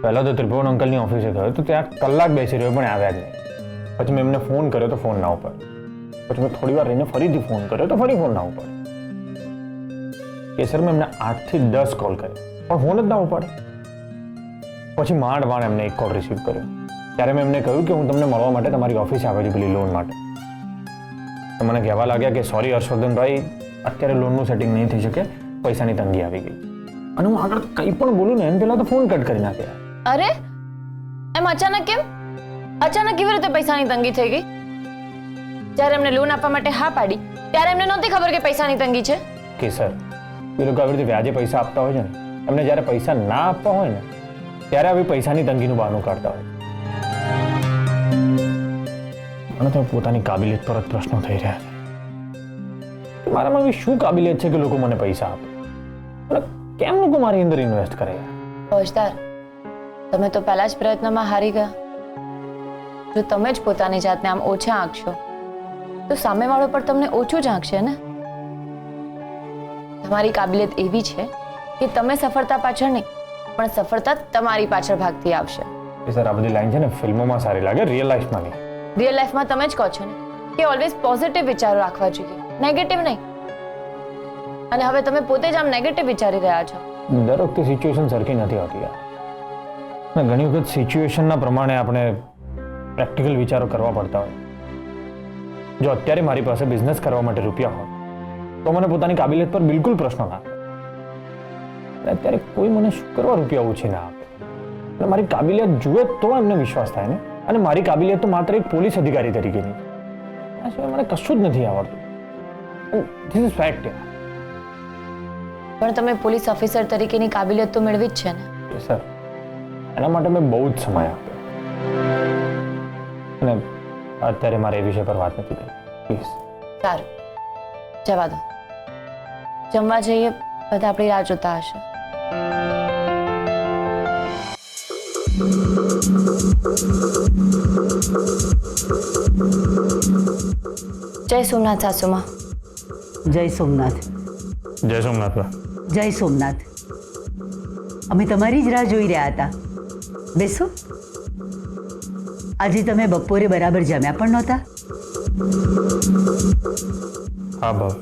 પહેલાં તો ત્રિભુવન અંકલની ઓફિસે ગયો તો ત્યાં કલાક બેસી રહ્યો પણ આવ્યા જ નહીં. પછી મેં એમને ફોન કર્યો તો ફોન ના ઉપાડ્યો. પછી મેં થોડી વાર રહીને ફરીથી ફોન કર્યો તો ફરી ફોન ના ઉપાડ્યો. કેસર મેં એમને 8 થી 10 કોલ કર્યો પણ ફોન જ ના ઉપાડ્યો. પછી માંડ એમને એક કોલ રિસીવ કર્યો. ત્યારે મેં એમને કહ્યું કે હું તમને મળવા માટે તમારી ઓફિસે આવ્યો છું પેલી લોન માટે. તો મને કહેવા લાગ્યા કે સોરી હર્ષવર્ધનભાઈ, અત્યારે લોનનું સેટિંગ નહીં થઈ શકે, પૈસાની તંગી આવી ગઈ. અને હું આગળ કંઈ પણ બોલું ને એને પહેલા તો ફોન કટ કરી નાખ્યા. અરે એમ અચાનક કેમ? અચાનક કેવી રીતે પૈસાની તંગી થઈ ગઈ? જ્યારે એમને લોન આપવા માટે હા પાડી ત્યારે એમને નહોતી ખબર કે પૈસાની તંગી છે. કે સર, એ લોકો આવી રીતે વ્યાજે પૈસા આપતા હોય છે ને, એમને જ્યારે પૈસા ના આપવા હોય ને ત્યારે આવી પૈસાની તંગીનું બહાનું કાઢતા હોય. મને તો પોતાની કાબિલિયત પર જ પ્રશ્નો થઈ રહ્યા છે. મારામાં એવી શું કાબિલિયત છે કે લોકો મને પૈસા આપે? અને કેમ લોકો મારી અંદર ઇન્વેસ્ટ કરે? ફોજદાર, તમે તો પહેલા જ પ્રયત્નમાં હારી ગયા. જો તમે જ પોતાની જાતને આમ ઓછા આંકશો તો સામેવાળો પર તમને ઓછું જ આંકશે ને. તમારી કાબિલિયત એવી છે કે તમે સફળતા પાછળ નહીં પણ સફળતા તમારી પાછળ ભાગતી આવશે. સર, આ બધી લાઈન છે ને ફિલ્મોમાં સારી લાગે, રિયલ લાઈફમાં નહીં. રિયલ લાઈફમાં તમે જ કહો છો ને કે ઓલવેઝ પોઝિટિવ વિચારો રાખવા જોઈએ, નેગેટિવ નહીં. અને હવે તમે પોતે જ આમ નેગેટિવ વિચારી રહ્યા છો. દર વખતે સિચ્યુએશન સરખી નથી હોતી. અને ઘણી વખત સિચ્યુએશનના પ્રમાણે આપણે પ્રેક્ટિકલ વિચારો કરવા પડતા હોય. જો અત્યારે મારી પાસે બિઝનેસ કરવા માટે રૂપિયા હોય તો મને પોતાની કાબિલિયત પર બિલકુલ પ્રશ્નો ના આવે. અત્યારે કોઈ મને શું કરવા રૂપિયા ઓછી ના આપે? અને મારી કાબિલિયત જુએ તો એમને વિશ્વાસ થાય ને. અને મારી કાબિલિયત તો માત્ર એક પોલીસ અધિકારી તરીકેની. આ સિવાય મને કશું જ નથી આવડતું. This is fact. પણ તમે પોલીસ ઓફિસર તરીકેની કાબિલિયત તો મેળવી જ છે ને. સર, એના માટે મેં બહુ જ સમય આપ્યો. અને અત્યારે મારે એ વિષય પર વાત નથી કરી. પ્લીઝ. સારું, જવા દો. જમવા જઈએ, બધા આપણી રાહ જોતા હશે. જય સોમનાથ સાસુમાં. જય સોમનાથ. જય સોમનાથ. જય સોમનાથ. અમે તમારી જ રાહ જોઈ રહ્યા હતા. બેસો. આજે તમે બપોરે બરાબર જમ્યા પણ નહોતા? હા ભાવ,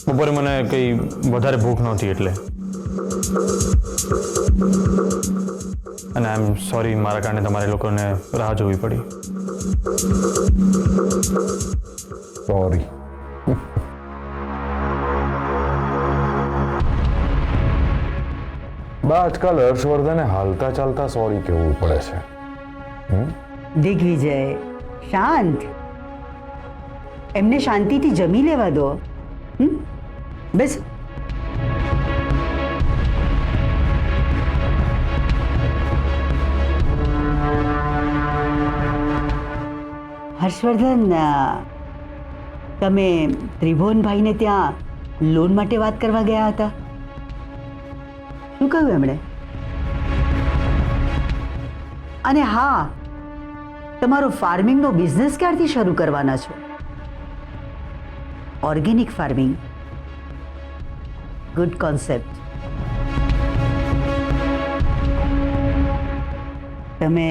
બપોરે મને કંઈ વધારે ભૂખ નહોતી એટલે. અને આઈ એમ સોરી, મારા કારણે તમારે લોકોને રાહ જોવી પડી. સોરી. બા, આજકાલ હર્ષવર્ધને હાલતા ચાલતા સોરી કહેવું પડે છે. દિગ્વિજય, શાંત. એમને શાંતિથી જમી લેવા દો. બસ. હર્ષવર્ધન, તમે ત્રિભુવનભાઈને ત્યાં લોન માટે વાત કરવા ગયા હતા. શું કહ્યું એમણે? અને હા, તમારો ફાર્મિંગનો બિઝનેસ ક્યારથી શરૂ કરવાના છો? Organic farming. Good concept. તમે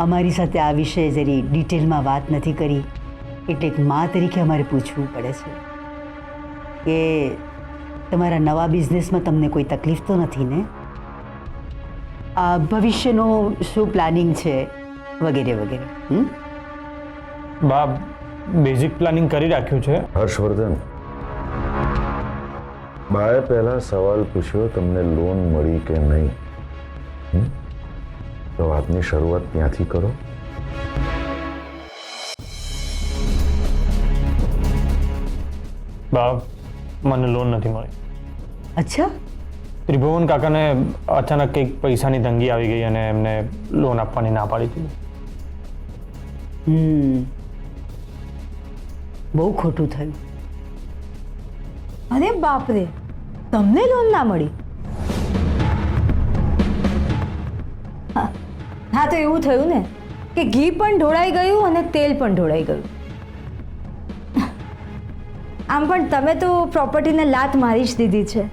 અમારી સાથે આ વિશે જરી ડિટેલમાં વાત નથી કરી એટલે એક મા તરીકે અમારે પૂછવું પડે છે કે તમારા નવા બિઝનેસમાં તમને કોઈ તકલીફ તો નથી ને? ભવિષ્યનું શું પ્લાનિંગ છે વગેરે વગેરે. બા, બેઝિક પ્લાનિંગ કરી રાખ્યું છે. હર્ષવર્ધન, બાએ પહેલા સવાલ પૂછ્યો તમને લોન મળી કે નહીં. તો વાતની શરૂઆત ત્યાંથી કરો. બા, મને લોન નથી મળી. અચ્છા? ત્રિભુવન કાકાને અચાનક કંઈક પૈસાની તંગી આવી ગઈ અને એમને લોન આપવાની ના પાડી દીધી. બહુ ખોટું થયું. અરે બાપરે, તમને લોન ના મળી? હા, તો એવું થયું ને કે ઘી પણ ઢોળાઈ ગયું અને તેલ પણ ઢોળાઈ ગયું. આમ પણ તમે તો પ્રોપર્ટીને લાત મારી જ દીધી છે.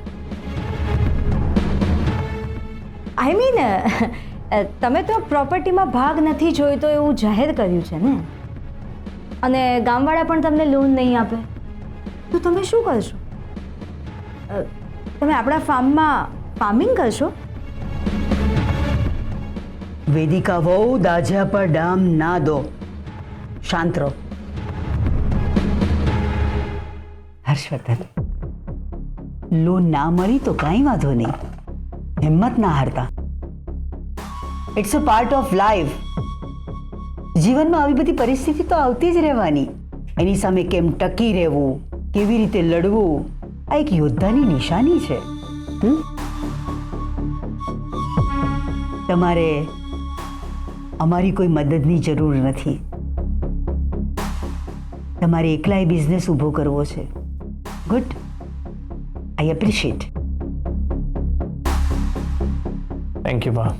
આઈ મીન તમે તો પ્રોપર્ટીમાં ભાગ નથી જોઈતો એવું જાહેર કર્યું છે ને, અને ગામવાળા પણ તમને લોન નહીં આપે તો તમે શું કરશો? તમે આપણા ફાર્મમાં ફાર્મિંગ કરશો? વેદિકા વહુ દાજા પર ડામ ના દો, શાંત રહો. હર્ષવર્ધન, લોન ના મળી તો કાંઈ વાંધો નહીં, હિંમત ના હારતા. It's a part of life. જીવનમાં આવી બધી પરિસ્થિતિ તો આવતી જ રહેવાની. એની સામે કેમ ટકી રહેવું, કેવી રીતે લડવું, આ એક યોદ્ધાની નિશાની છે. તમારે અમારી કોઈ મદદની જરૂર નથી. તમારે એકલાય બિઝનેસ ઊભો કરવો છે. Good, I appreciate. Thank you બા.